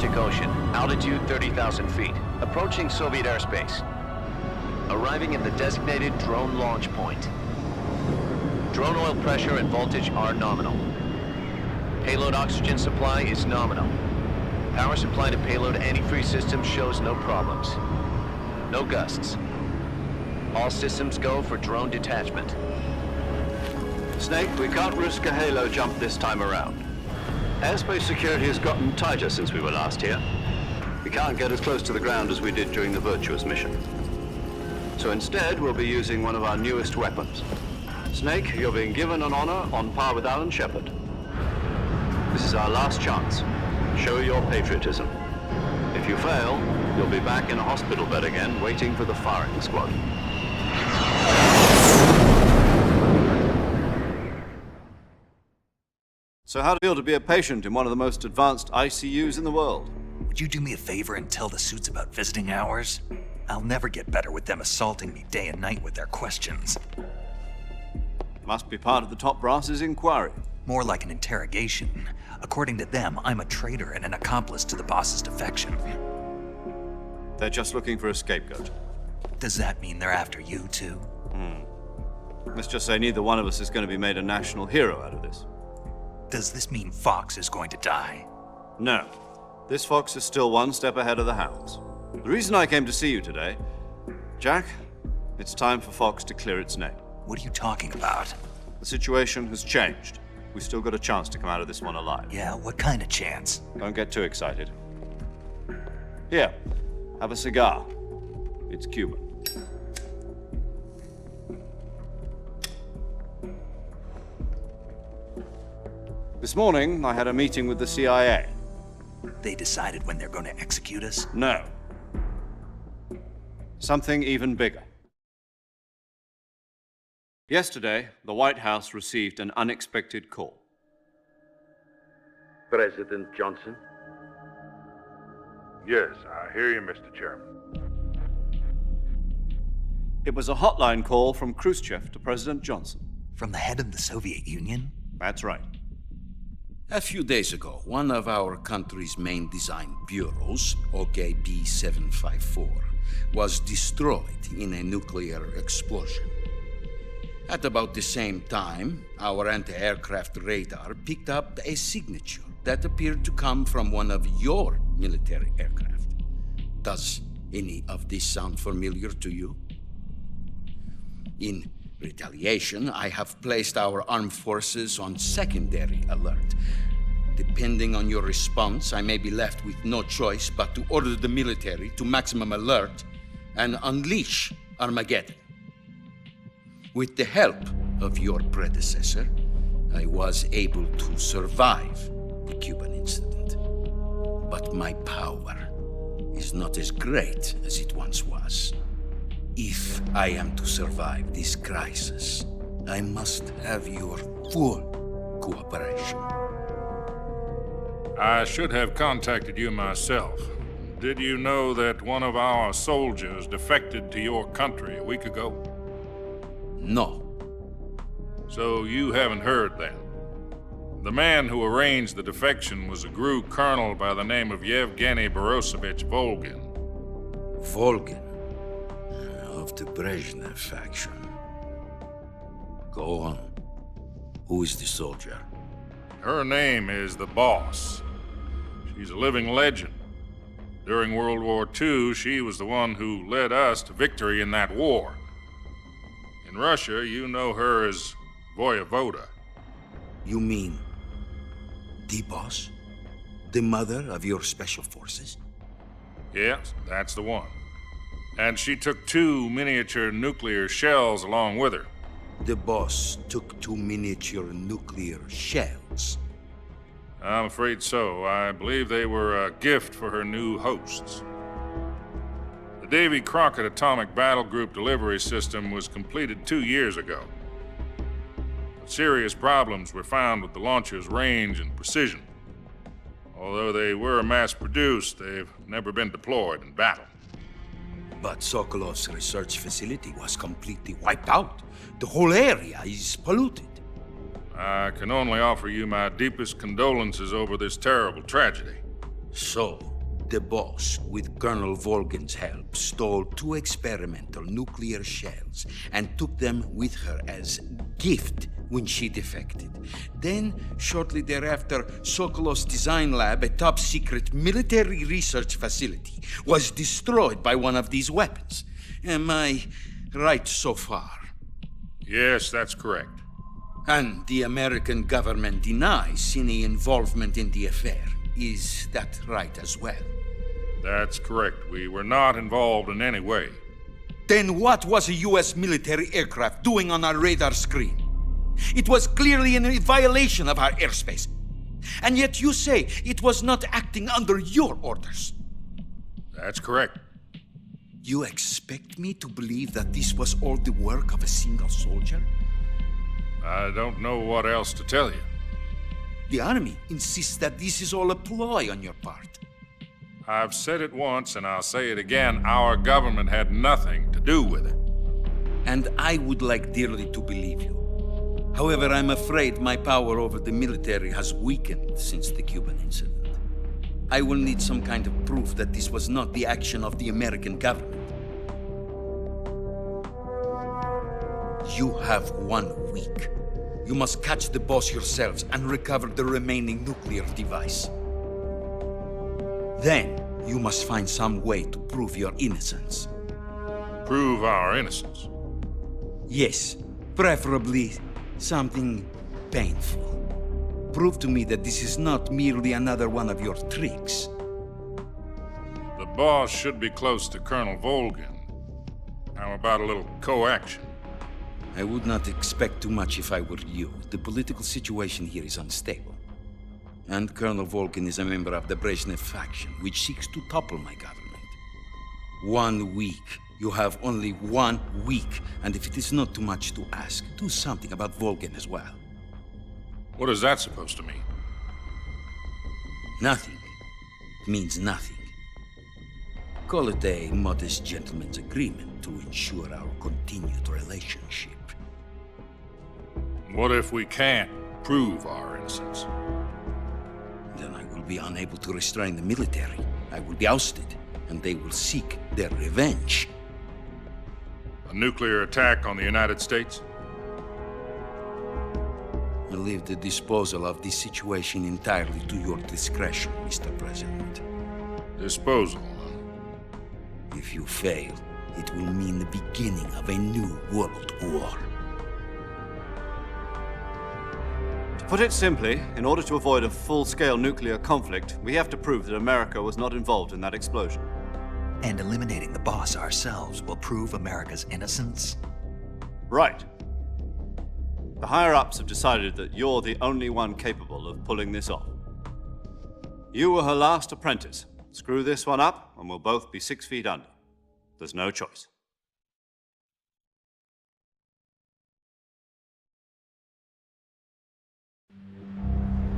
Arctic Ocean, altitude 30,000 feet, approaching Soviet airspace. Arriving at the designated drone launch point. Drone oil pressure and voltage are nominal. Payload oxygen supply is nominal. Power supply to payload antifreeze system shows no problems. No gusts. All systems go for drone detachment. Snake, we can't risk a halo jump this time around. Airspace security has gotten tighter since we were last here. We can't get as close to the ground as we did during the Virtuous mission. So instead, we'll be using one of our newest weapons. Snake, you're being given an honor on par with Alan Shepard. This is our last chance. Show your patriotism. If you fail, you'll be back in a hospital bed again, waiting for the firing squad. So how do you feel to be a patient in one of the most advanced ICUs in the world? Would you do me a favor and tell the suits about visiting hours? I'll never get better with them assaulting me day and night with their questions. Must be part of the top brass's inquiry. More like an interrogation. According to them, I'm a traitor and an accomplice to the boss's defection. They're just looking for a scapegoat. Does that mean they're after you, too? Let's just say neither one of us is going to be made a national hero out of this. Does this mean Fox is going to die? No. This fox is still one step ahead of the hounds. The reason I came to see you today, Jack, it's time for Fox to clear its name. What are you talking about? The situation has changed. We've still got a chance to come out of this one alive. Yeah, what kind of chance? Don't get too excited. Here, have a cigar. It's Cuban. This morning, I had a meeting with the CIA. They decided when they're going to execute us? No. Something even bigger. Yesterday, the White House received an unexpected call. President Johnson? Yes, I hear you, Mr. Chairman. It was a hotline call from Khrushchev to President Johnson. From the head of the Soviet Union? That's right. A few days ago, one of our country's main design bureaus, OKB 754, was destroyed in a nuclear explosion. At about the same time, our anti-aircraft radar picked up a signature that appeared to come from one of your military aircraft. Does any of this sound familiar to you? In retaliation, I have placed our armed forces on secondary alert. Depending on your response, I may be left with no choice but to order the military to maximum alert and unleash Armageddon. With the help of your predecessor, I was able to survive the Cuban incident. But my power is not as great as it once was. If I am to survive this crisis, I must have your full cooperation. I should have contacted you myself. Did you know that one of our soldiers defected to your country a week ago? No. So you haven't heard then. The man who arranged the defection was a GRU colonel by the name of Yevgeny Borosovich Volgin. Volgin, of the Brezhnev faction. Go on. Who is the soldier? Her name is the Boss. She's a living legend. During World War II, she was the one who led us to victory in that war. In Russia, you know her as Voyevoda. You mean the boss? The mother of your special forces? Yes, that's the one. And she took 2 miniature nuclear shells along with her. The boss took 2 miniature nuclear shells. I'm afraid so. I believe they were a gift for her new hosts. The Davy Crockett Atomic Battle Group delivery system was completed 2 years ago. But serious problems were found with the launcher's range and precision. Although they were mass-produced, they've never been deployed in battle. But Sokolov's research facility was completely wiped out. The whole area is polluted. I can only offer you my deepest condolences over this terrible tragedy. So, The boss, with Colonel Volgin's help, stole 2 experimental nuclear shells and took them with her as gift when she defected. Then, shortly thereafter, Sokolov's design lab, a top-secret military research facility, was destroyed by one of these weapons. Am I right so far? Yes, that's correct. And the American government denies any involvement in the affair. Is that right as well? That's correct. We were not involved in any way. Then what was a U.S. military aircraft doing on our radar screen? It was clearly in violation of our airspace. And yet you say it was not acting under your orders. That's correct. You expect me to believe that this was all the work of a single soldier? I don't know what else to tell you. The Army insists that this is all a ploy on your part. I've said it once and I'll say it again. Our government had nothing to do with it. And I would like dearly to believe you. However, I'm afraid my power over the military has weakened since the Cuban incident. I will need some kind of proof that this was not the action of the American government. You have 1 week. You must catch the boss yourselves and recover the remaining nuclear device. Then, you must find some way to prove your innocence. Prove our innocence. Yes, preferably something painful. Prove to me that this is not merely another one of your tricks. The boss should be close to Colonel Volgin. How about a little coaction? I would not expect too much if I were you. The political situation here is unstable. And Colonel Volgin is a member of the Brezhnev faction, which seeks to topple my government. 1 week. You have only 1 week, and if it is not too much to ask, do something about Volgin as well. What is that supposed to mean? Nothing. It means nothing. Call it a modest gentleman's agreement to ensure our continued relationship. What if we can't prove our innocence? Then I will be unable to restrain the military. I will be ousted, and they will seek their revenge. A nuclear attack on the United States? I leave the disposal of this situation entirely to your discretion, Mr. President. Disposal, huh? If you fail, it will mean the beginning of a new world war. To put it simply, in order to avoid a full-scale nuclear conflict, we have to prove that America was not involved in that explosion. And eliminating the boss ourselves will prove America's innocence? Right. The higher-ups have decided that you're the only one capable of pulling this off. You were her last apprentice. Screw this one up, and we'll both be 6 feet under. There's no choice.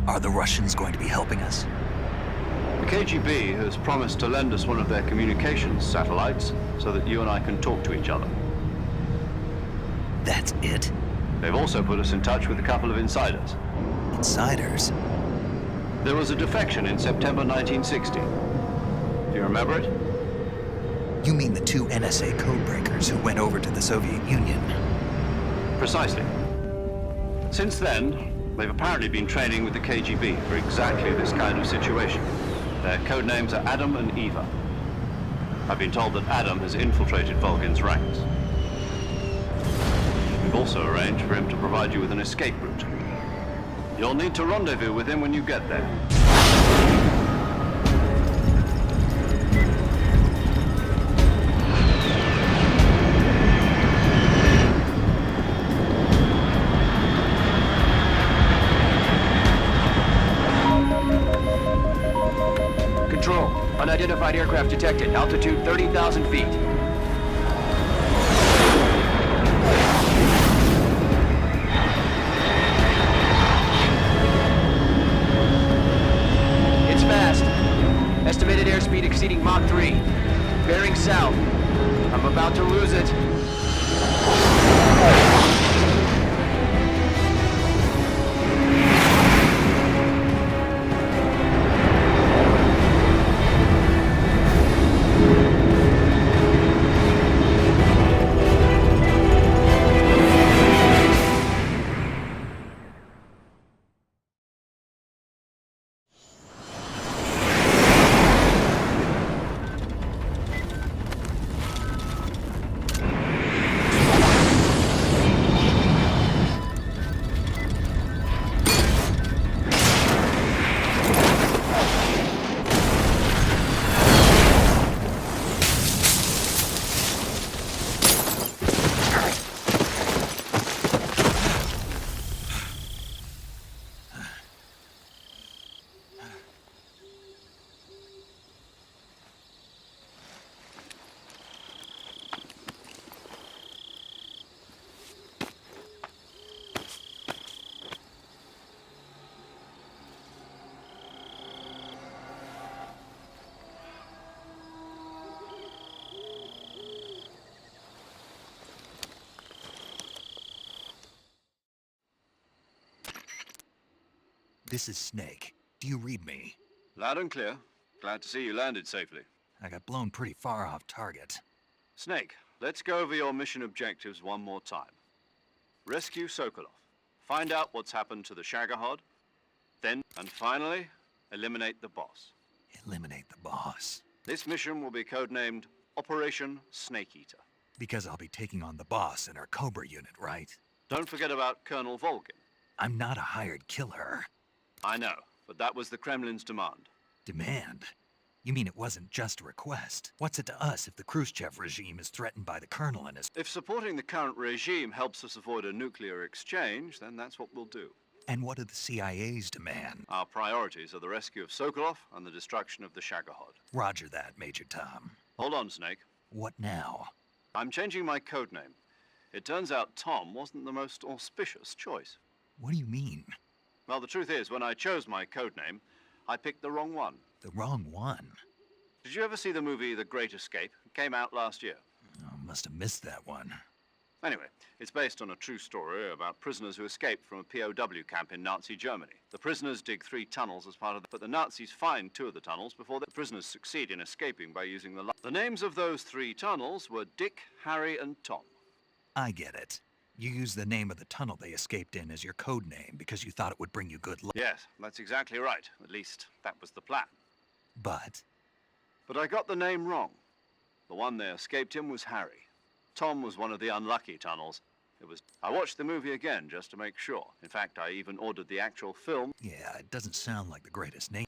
Are the Russians going to be helping us? The KGB has promised to lend us one of their communications satellites so that you and I can talk to each other. That's it? They've also put us in touch with a couple of insiders. Insiders? There was a defection in September 1960. Do you remember it? You mean the 2 NSA codebreakers who went over to the Soviet Union? Precisely. Since then, they've apparently been training with the KGB for exactly this kind of situation. Their code names are Adam and Eva. I've been told that Adam has infiltrated Volgin's ranks. We've also arranged for him to provide you with an escape route. You'll need to rendezvous with him when you get there. Control. Unidentified aircraft detected. Altitude 30,000 feet. It's fast. Estimated airspeed exceeding Mach 3. Bearing south. I'm about to lose it. This is Snake. Do you read me? Loud and clear. Glad to see you landed safely. I got blown pretty far off target. Snake, let's go over your mission objectives one more time. Rescue Sokolov. Find out what's happened to the Shagohod. Then, and finally, eliminate the boss. Eliminate the boss. This mission will be codenamed Operation Snake Eater. Because I'll be taking on the boss in our Cobra unit, right? Don't forget about Colonel Volgin. I'm not a hired killer. I know, but that was the Kremlin's demand. Demand? You mean it wasn't just a request? What's it to us if the Khrushchev regime is threatened by the colonel and his... If supporting the current regime helps us avoid a nuclear exchange, then that's what we'll do. And what do the CIA's demand? Our priorities are the rescue of Sokolov and the destruction of the Shagohod. Roger that, Major Tom. Hold on, Snake. What now? I'm changing my codename. It turns out Tom wasn't the most auspicious choice. What do you mean? Well, the truth is, when I chose my codename, I picked the wrong one. The wrong one? Did you ever see the movie The Great Escape? It came out last year. Oh, must have missed that one. Anyway, it's based on a true story about prisoners who escaped from a POW camp in Nazi Germany. The prisoners dig 3 tunnels as part of but the Nazis find 2 of the tunnels before the prisoners succeed in escaping by using the names of those 3 tunnels were Dick, Harry, and Tom. I get it. You used the name of the tunnel they escaped in as your code name because you thought it would bring you good luck. Yes, that's exactly right. At least, that was the plan. But I got the name wrong. The one they escaped in was Harry. Tom was one of the unlucky tunnels. I watched the movie again just to make sure. In fact, I even ordered the actual film. yeah, it doesn't sound like the greatest name.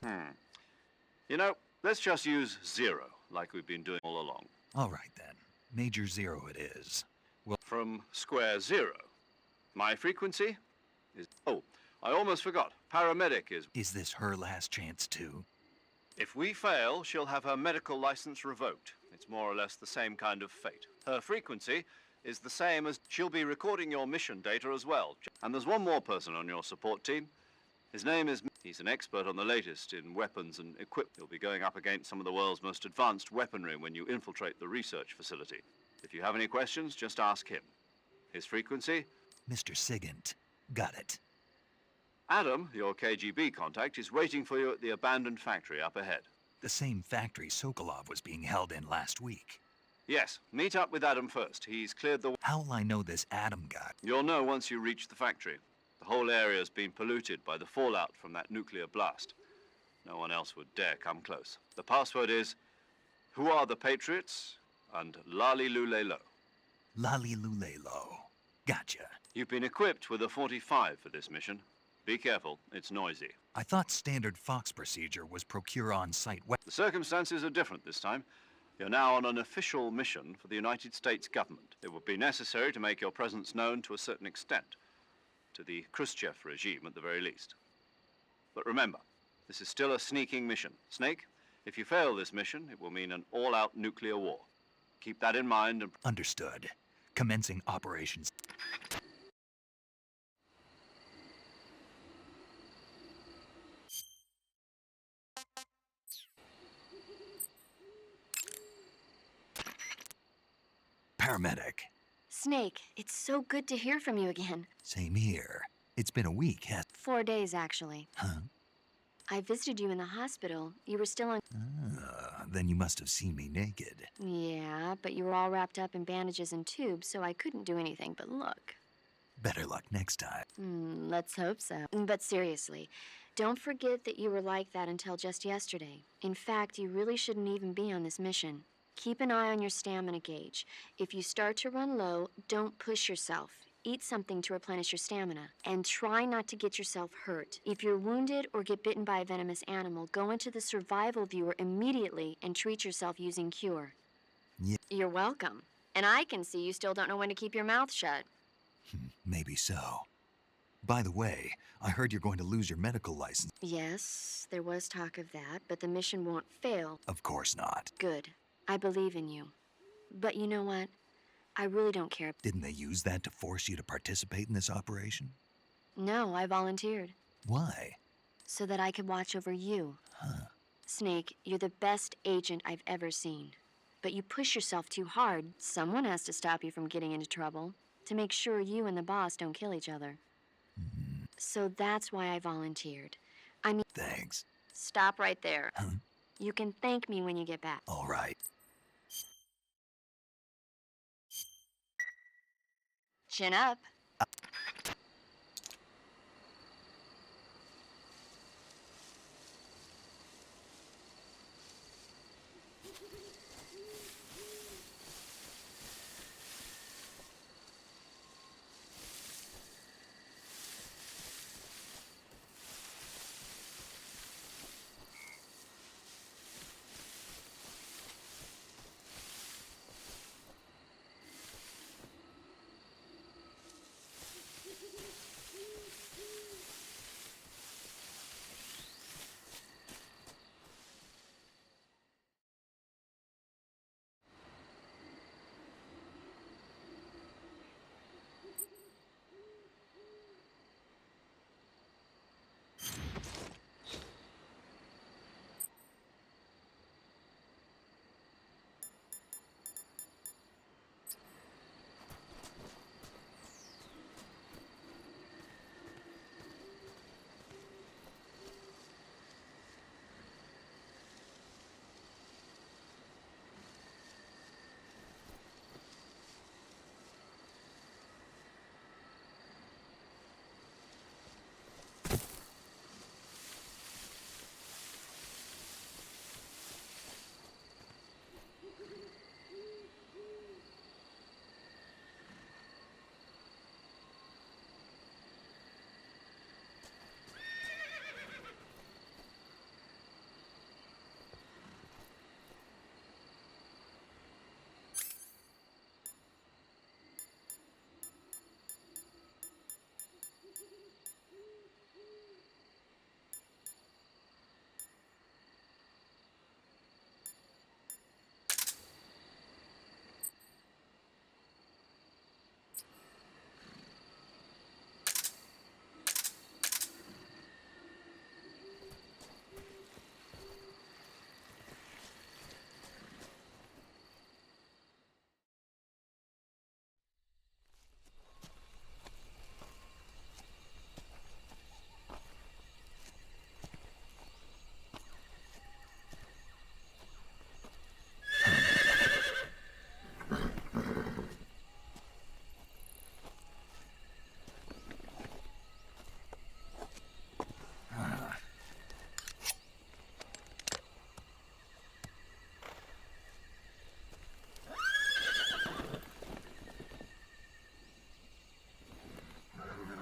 You know, let's just use Zero, like we've been doing all along. All right then. Major Zero it is. Well, From Square Zero. My frequency is... Oh, I almost forgot. Paramedic is... is this her last chance too? If we fail, she'll have her medical license revoked. It's more or less the same kind of fate. Her frequency is the same as... She'll be recording your mission data as well. And there's one more person on your support team. His name is... He's an expert on the latest in weapons and equipment. He'll be going up against some of the world's most advanced weaponry when you infiltrate the research facility. If you have any questions, just ask him. His frequency? Mr. Sigint. Got it. Adam, your KGB contact, is waiting for you at the abandoned factory up ahead. The same factory Sokolov was being held in last week. Yes, meet up with Adam first. He's cleared the... How'll I know this Adam guy? You'll know once you reach the factory. The whole area's been polluted by the fallout from that nuclear blast. No one else would dare come close. The password is, "Who are the Patriots?" and "Lali Lule Lo." Lali Lulelo. Gotcha. You've been equipped with a 45 for this mission. Be careful, it's noisy. I thought standard Fox procedure was procure on-site The circumstances are different this time. You're now on an official mission for the United States government. It would be necessary to make your presence known to a certain extent. To the Khrushchev regime, at the very least. But remember, this is still a sneaking mission. Snake, if you fail this mission, it will mean an all-out nuclear war. Keep that in mind and... Understood. Commencing operations. Paramedic. Snake, it's so good to hear from you again. Same here. It's been a week, 4 days, actually. Huh? I visited you in the hospital. You were still on... Then you must have seen me naked. Yeah, but you were all wrapped up in bandages and tubes, so I couldn't do anything but look. Better luck next time. Let's hope so. But seriously, don't forget that you were like that until just yesterday. In fact, you really shouldn't even be on this mission. Keep an eye on your stamina gauge. If you start to run low, don't push yourself. Eat something to replenish your stamina. And try not to get yourself hurt. If you're wounded or get bitten by a venomous animal, go into the survival viewer immediately and treat yourself using Cure. Yeah. You're welcome. And I can see you still don't know when to keep your mouth shut. Maybe so. By the way, I heard you're going to lose your medical license. Yes, there was talk of that, but the mission won't fail. Of course not. Good. I believe in you. But you know what? I really don't care. Didn't they use that to force you to participate in this operation? No, I volunteered. Why? So that I could watch over you. Huh. Snake, you're the best agent I've ever seen. But you push yourself too hard. Someone has to stop you from getting into trouble. To make sure you and the boss don't kill each other. So that's why I volunteered. I mean, Thanks. stop right there. You can thank me when you get back. All right. Chin up.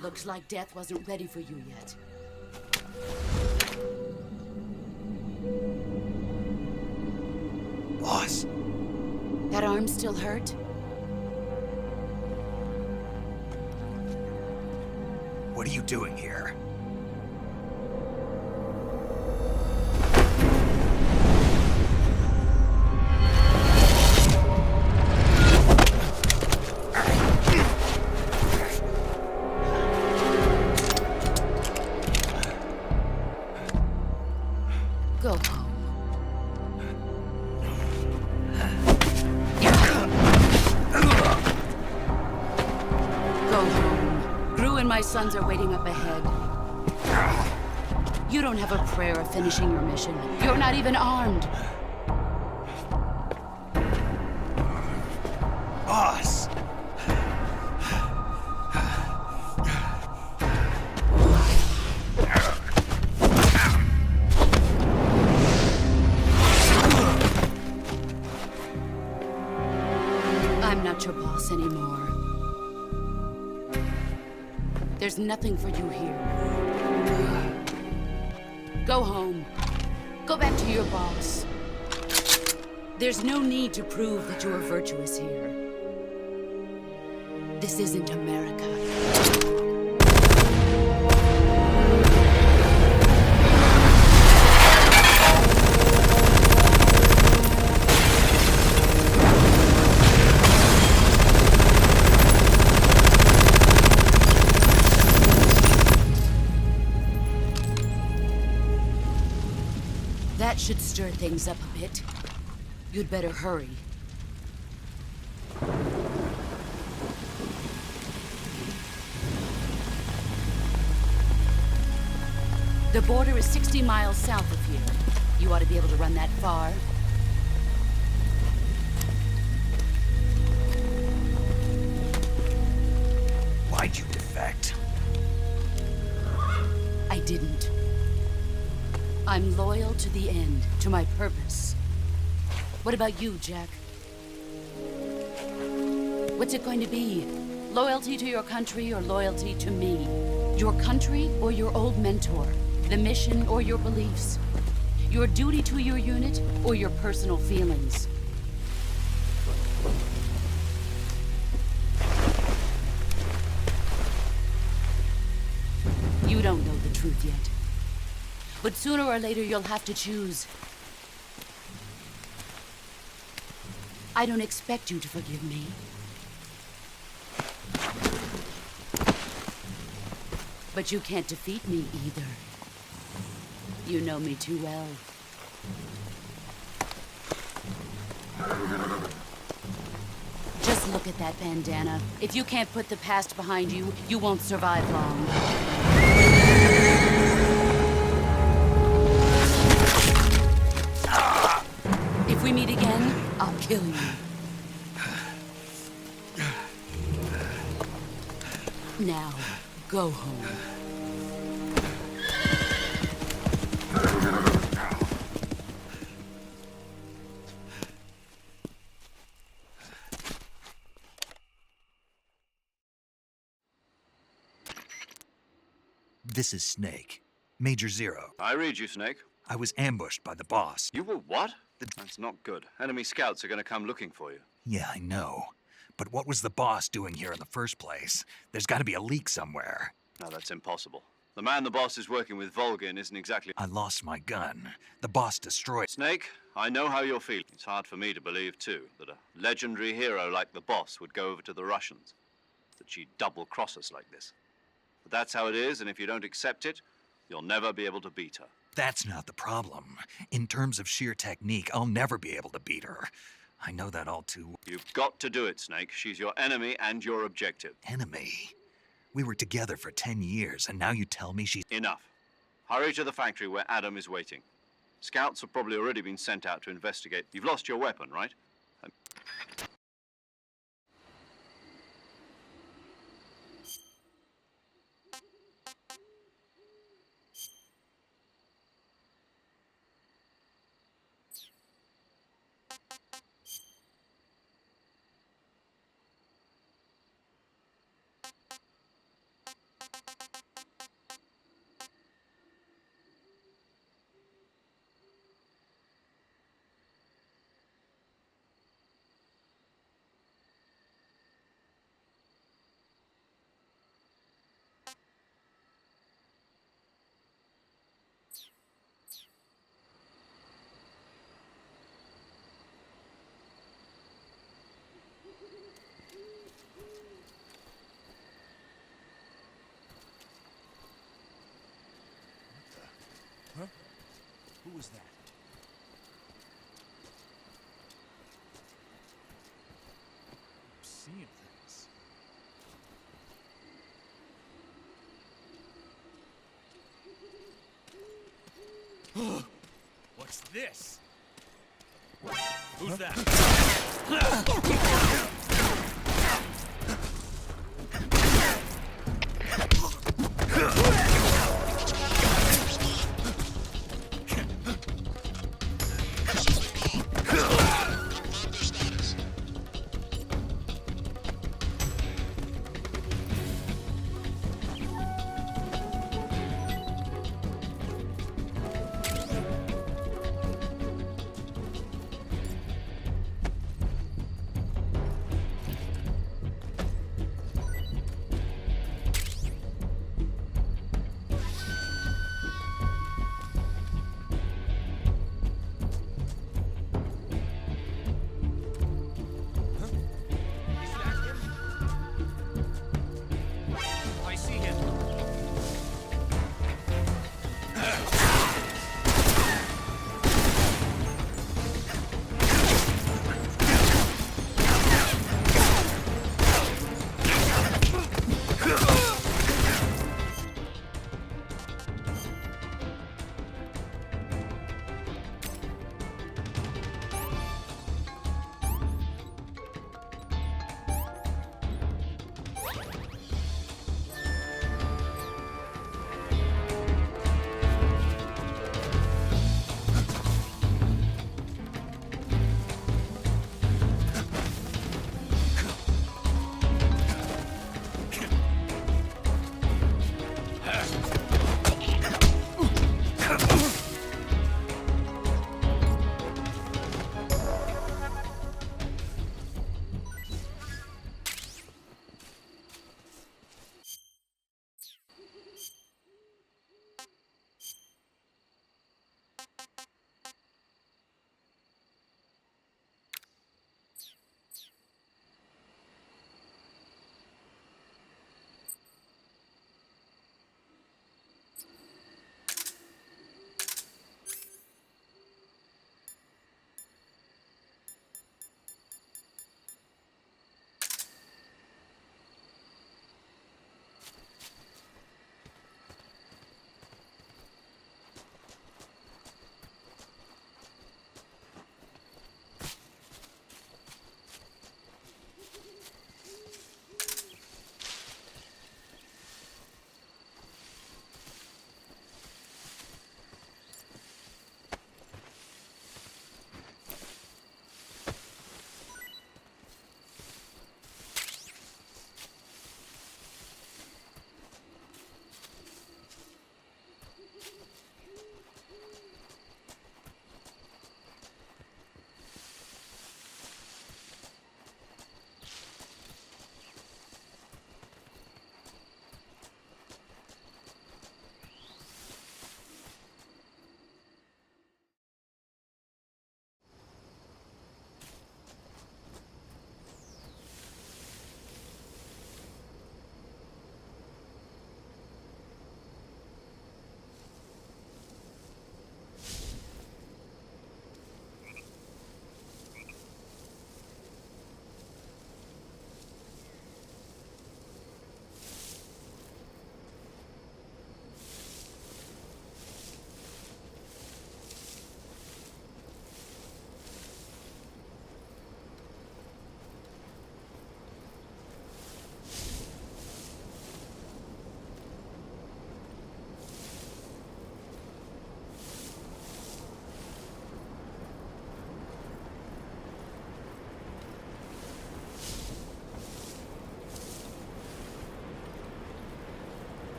Looks like death wasn't ready for you yet. Boss, That arm still hurt? what are you doing here? Go home. Go home. Gru and my sons are waiting up ahead. You don't have a prayer of finishing your mission. You're not even armed. Boss! I'm not your boss anymore. There's nothing for you here. Go home. Go back to your boss. There's no need to prove that you are virtuous here. This isn't America. That should stir things up a bit. You'd better hurry. The border is 60 miles south of here. You ought to be able to run that far. Why'd you defect? I didn't. I'm loyal to the end, to my purpose. What about you, Jack? What's it going to be? Loyalty to your country or loyalty to me? Your country or your old mentor? The mission or your beliefs? Your duty to your unit or your personal feelings? You don't know the truth yet. But sooner or later you'll have to choose. I don't expect you to forgive me. But you can't defeat me either. You know me too well. Just look at that bandana. If you can't put the past behind you, you won't survive long. If we meet again, I'll kill you. Now, go home. This is Snake. Major Zero. I read you, Snake. I was ambushed by the boss. You were what? That's not good. Enemy scouts are going to come looking for you. Yeah, I know. But what was the boss doing here in the first place? There's got to be a leak somewhere. No, that's impossible. The man the boss is working with, Volgin, isn't exactly... I lost my gun. The boss destroyed... Snake, I know how you're feeling. It's hard for me to believe, too, that a legendary hero like the boss would go over to the Russians. That she'd double-cross us like this. But that's how it is, and if you don't accept it, you'll never be able to beat her. That's not the problem. In terms of sheer technique, I'll never be able to beat her. I know that all too... You've got to do it, Snake. She's your enemy and your objective. Enemy? We were together for 10 years, and now you tell me she's... Enough. Hurry to the factory where Adam is waiting. Scouts have probably already been sent out to investigate. You've lost your weapon, right? Who was that? I'm seeing things. What's this? Who's that?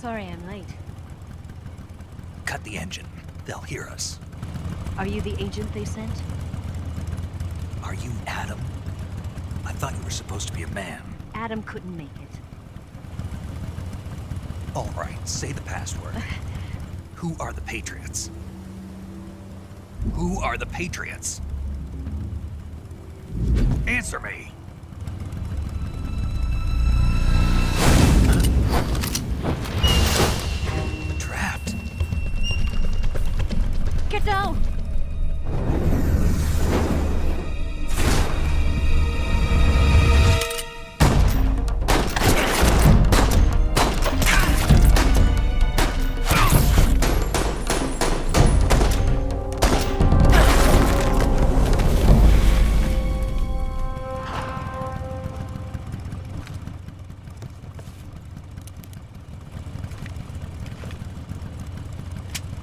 Sorry I'm late. Cut the engine. They'll hear us. Are you the agent they sent? Are you Adam? I thought you were supposed to be a man. Adam couldn't make it. All right, say the password. Who are the Patriots? Who are the Patriots? Answer me! Trapped. Get down!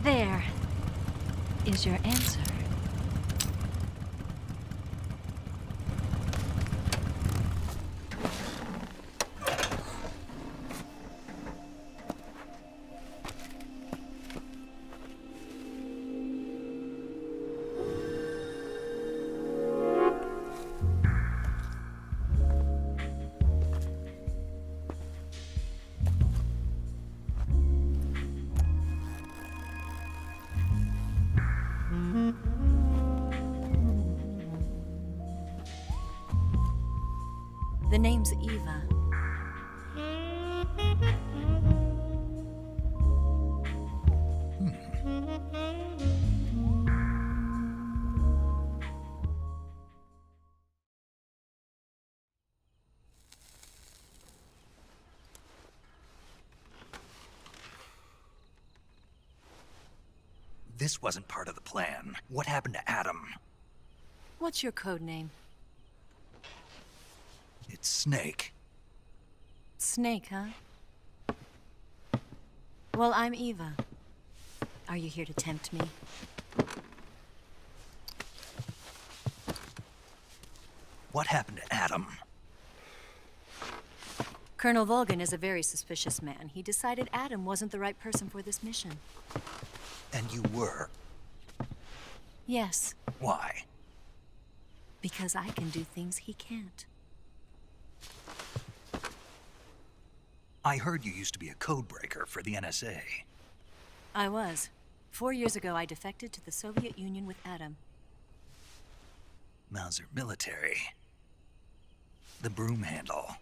There is your answer. The name's Eva. This wasn't part of the plan. What happened to Adam? What's your code name? It's Snake. Snake, huh? Well, I'm Eva. Are you here to tempt me? What happened to Adam? Colonel Volgan is a very suspicious man. He decided Adam wasn't the right person for this mission. And you were. Yes, Why? because I can do things he can't. I heard you used to be a code breaker for the NSA. I was. 4 years ago, I defected to the Soviet Union with Adam. Mauser military. The broom handle.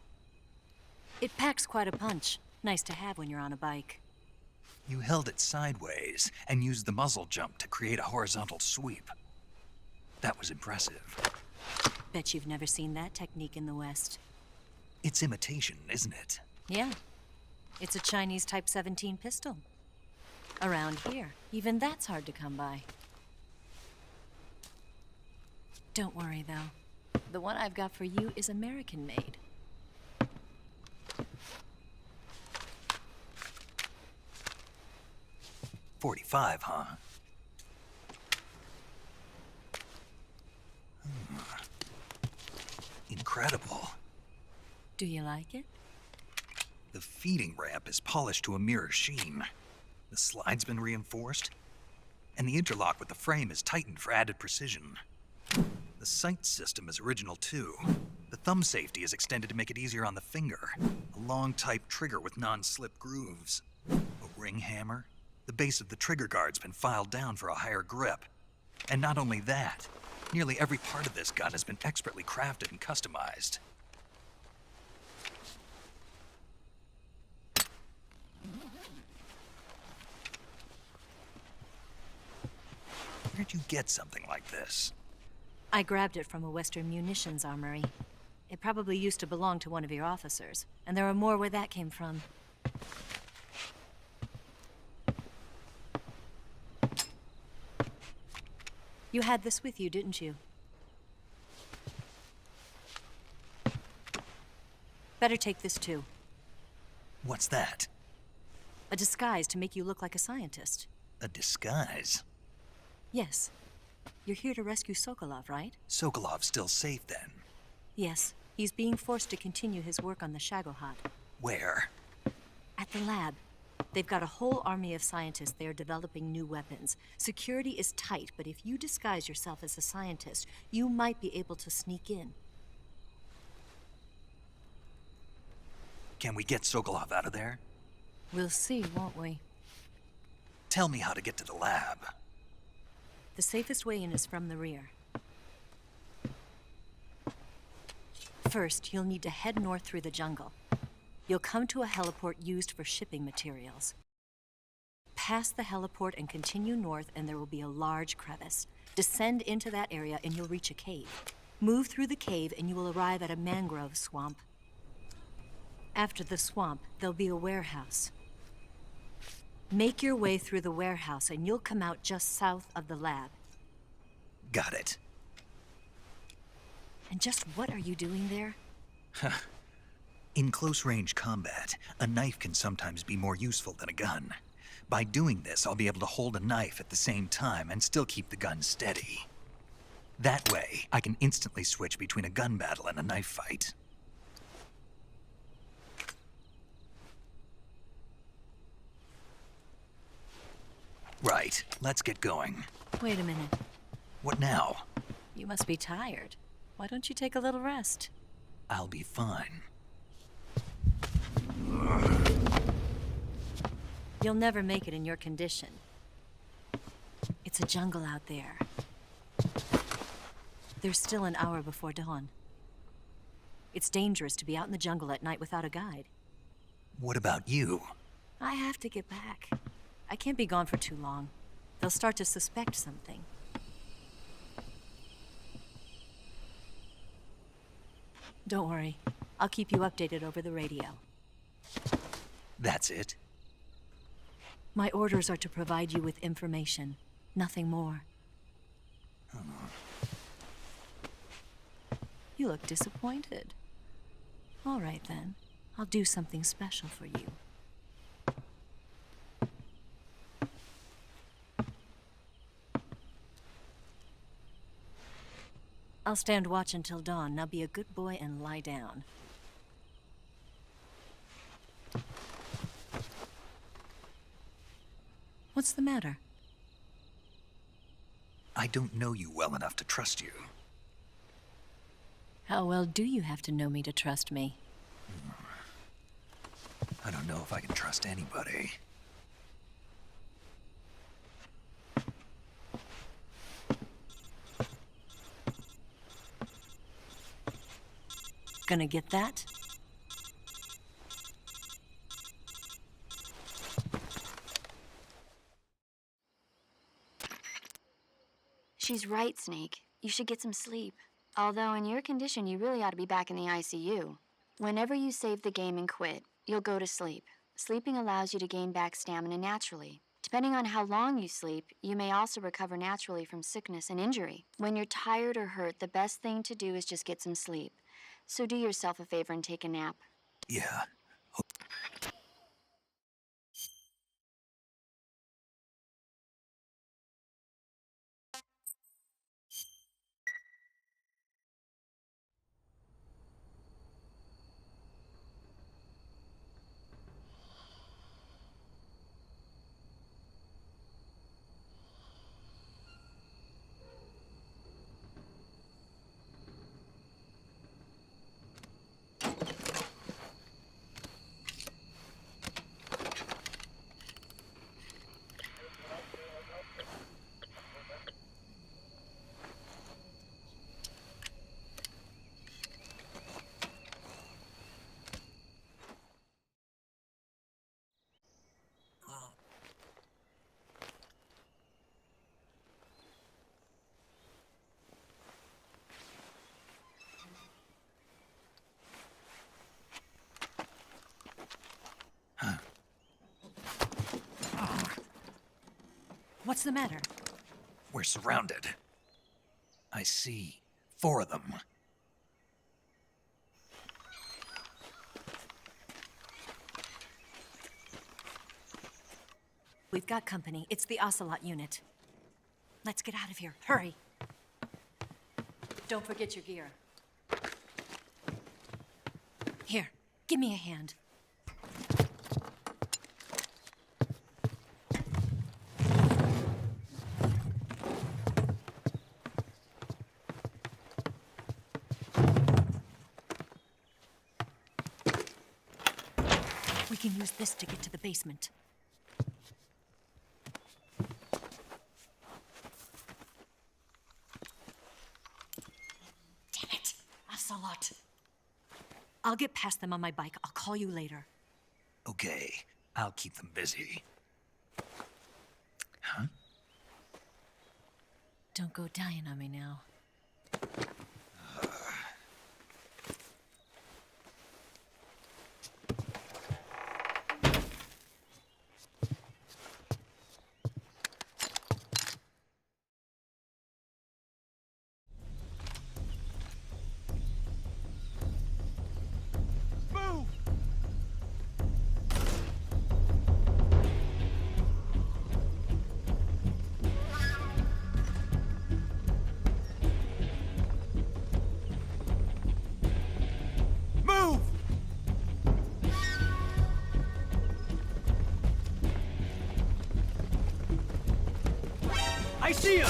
It packs quite a punch. Nice to have when you're on a bike. You held it sideways and used the muzzle jump to create a horizontal sweep. That was impressive. Bet you've never seen that technique in the West. It's imitation, isn't it? Yeah. It's a Chinese Type 17 pistol. Around here, even that's hard to come by. Don't worry, though. The one I've got for you is American-made. .45, huh? Incredible. Do you like it? The feeding ramp is polished to a mirror sheen. The slide's been reinforced, and the interlock with the frame is tightened for added precision. The sight system is original too. The thumb safety is extended to make it easier on the finger. A long type trigger with non-slip grooves. A ring hammer. The base of the trigger guard's been filed down for a higher grip. And not only that, nearly every part of this gun has been expertly crafted and customized. Where'd you get something like this? I grabbed it from a Western munitions armory. It probably used to belong to one of your officers, and there are more where that came from. You had this with you, didn't you? Better take this too. What's that? A disguise to make you look like a scientist. A disguise? Yes. You're here to rescue Sokolov, right? Sokolov's still safe then? Yes. He's being forced to continue his work on the Shagohod. Where? At the lab. They've got a whole army of scientists there developing new weapons. Security is tight, but if you disguise yourself as a scientist, you might be able to sneak in. Can we get Sokolov out of there? We'll see, won't we? Tell me how to get to the lab. The safest way in is from the rear. First, you'll need to head north through the jungle. You'll come to a heliport used for shipping materials. Pass the heliport and continue north, and there will be a large crevice. Descend into that area and you'll reach a cave. Move through the cave and you will arrive at a mangrove swamp. After the swamp, there'll be a warehouse. Make your way through the warehouse and you'll come out just south of the lab. Got it. And just what are you doing there? In close-range combat, a knife can sometimes be more useful than a gun. By doing this, I'll be able to hold a knife at the same time and still keep the gun steady. That way, I can instantly switch between a gun battle and a knife fight. Right, let's get going. Wait a minute. What now? You must be tired. Why don't you take a little rest? I'll be fine. You'll never make it in your condition. It's a jungle out there. There's still an hour before dawn. It's dangerous to be out in the jungle at night without a guide. What about you? I have to get back. I can't be gone for too long. They'll start to suspect something. Don't worry. I'll keep you updated over the radio. That's it? My orders are to provide you with information, nothing more. You look disappointed. All right, then. I'll do something special for you. I'll stand watch until dawn. Now be a good boy and lie down. What's the matter? I don't know you well enough to trust you. How well do you have to know me to trust me? I don't know if I can trust anybody. Gonna get that? She's right, Snake. You should get some sleep. Although in your condition, you really ought to be back in the ICU. Whenever you save the game and quit, you'll go to sleep. Sleeping allows you to gain back stamina naturally. Depending on how long you sleep, you may also recover naturally from sickness and injury. When you're tired or hurt, the best thing to do is just get some sleep. So do yourself a favor and take a nap. Yeah. What's the matter? We're surrounded. I see 4 of them. We've got company. It's the Ocelot unit. Let's get out of here. Hurry. Don't forget your gear. Here, give me a hand. We can use this to get to the basement. Damn it! Ocelot! I'll get past them on my bike. I'll call you later. Okay, I'll keep them busy. Huh? Don't go dying on me now. I see him!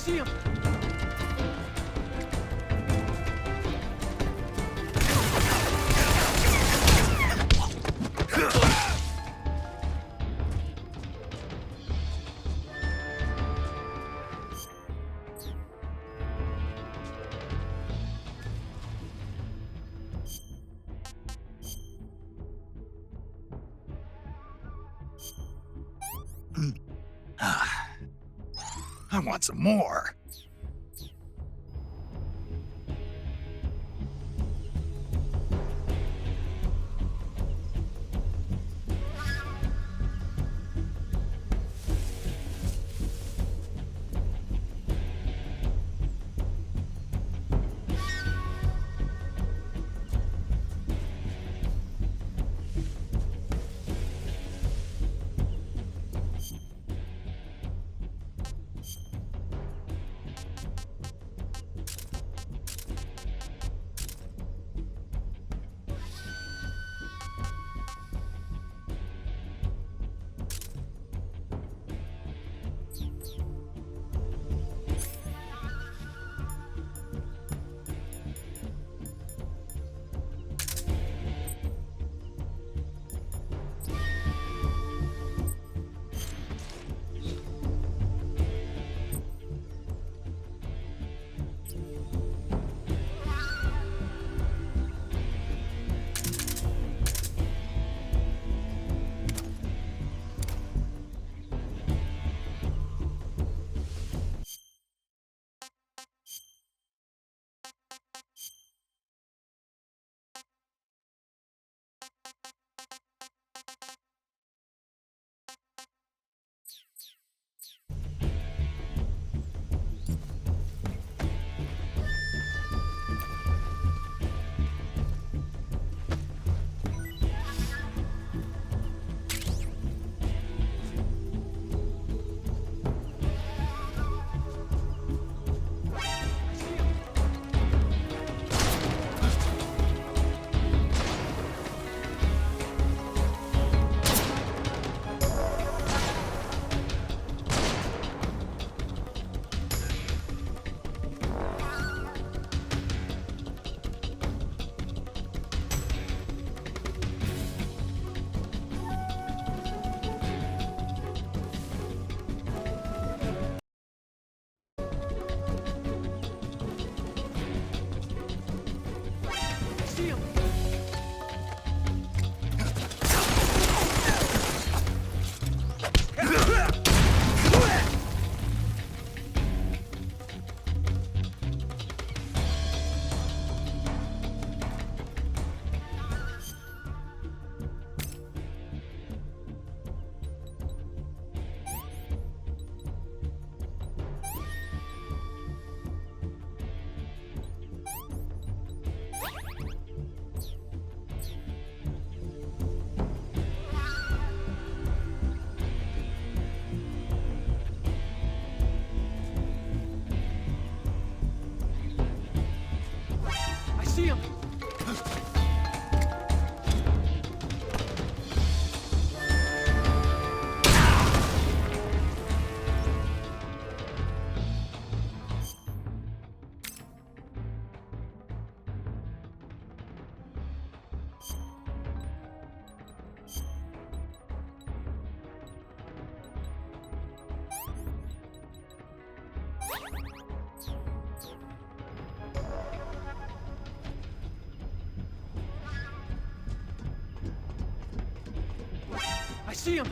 See him! I want some more. see him! I see him!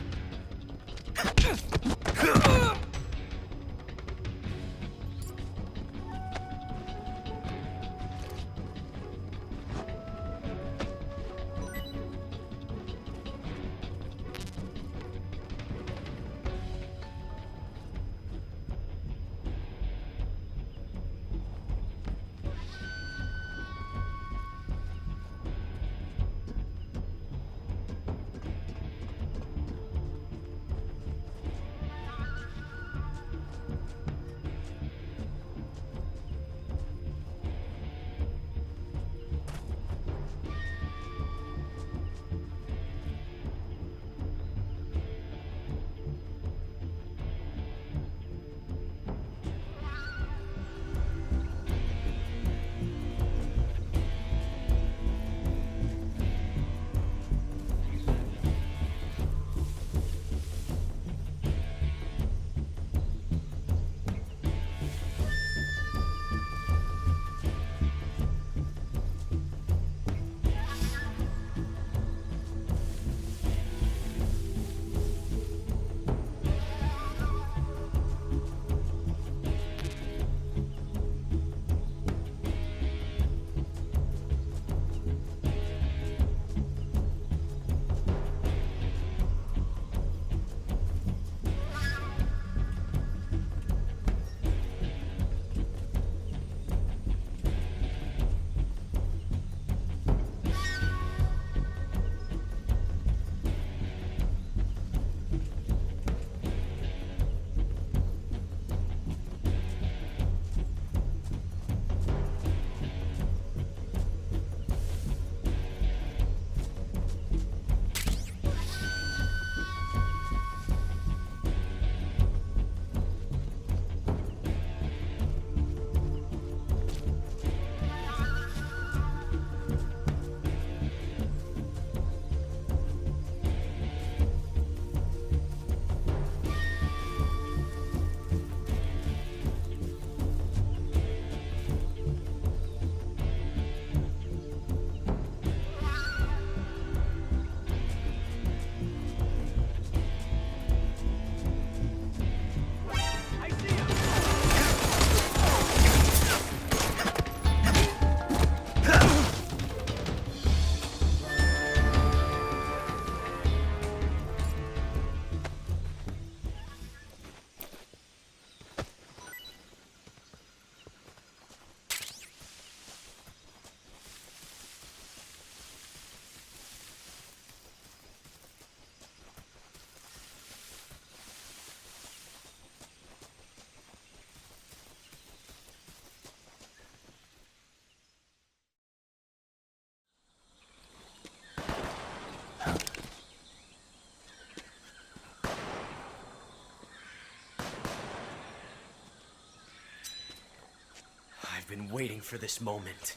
I've been waiting for this moment.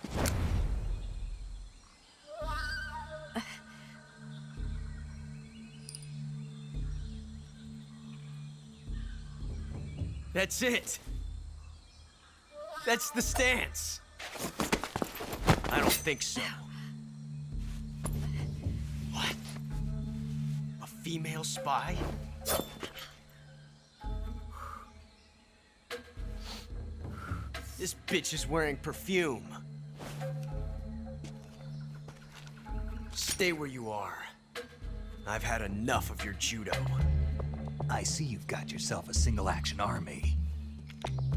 That's it. That's the stance. I don't think so. What? A female spy? This bitch is wearing perfume. Stay where you are. I've had enough of your judo. I see you've got yourself a single-action army.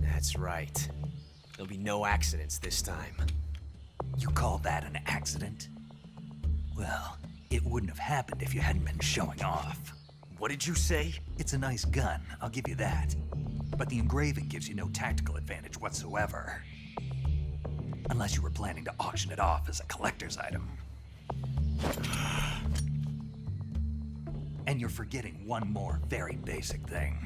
That's right. There'll be no accidents this time. You call that an accident? Well, it wouldn't have happened if you hadn't been showing off. What did you say? It's a nice gun, I'll give you that. But the engraving gives you no tactical advantage whatsoever. Unless you were planning to auction it off as a collector's item. And you're forgetting one more very basic thing.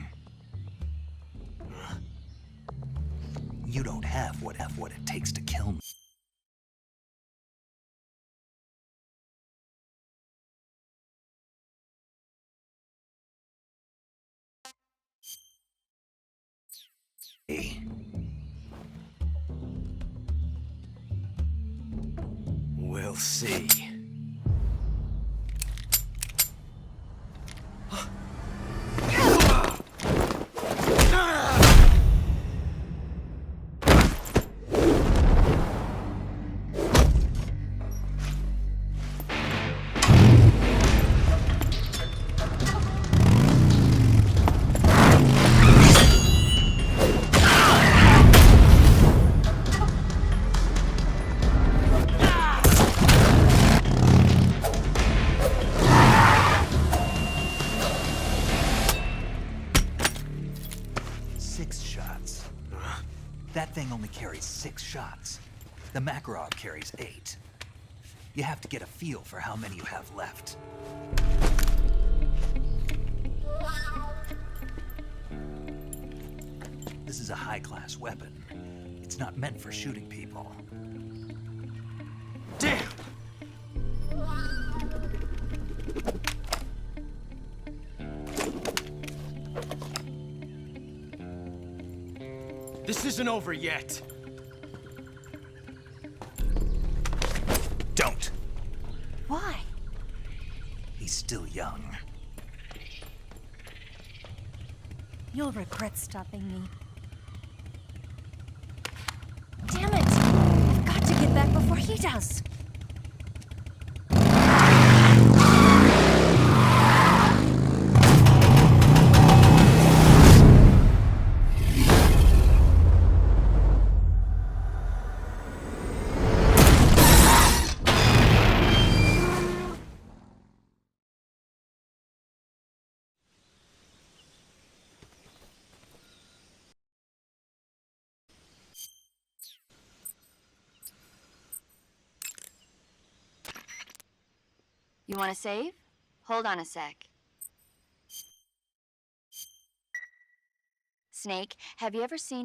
You don't have what it takes to kill me. We'll see. That thing only carries 6 shots. The Makarov carries 8. You have to get a feel for how many you have left. This is a high-class weapon. It's not meant for shooting people. Damn! This isn't over yet. Don't. Why? He's still young. You'll regret stopping me. Damn it! I've got to get back before he does. You want to save? Hold on a sec. Snake, have you ever seen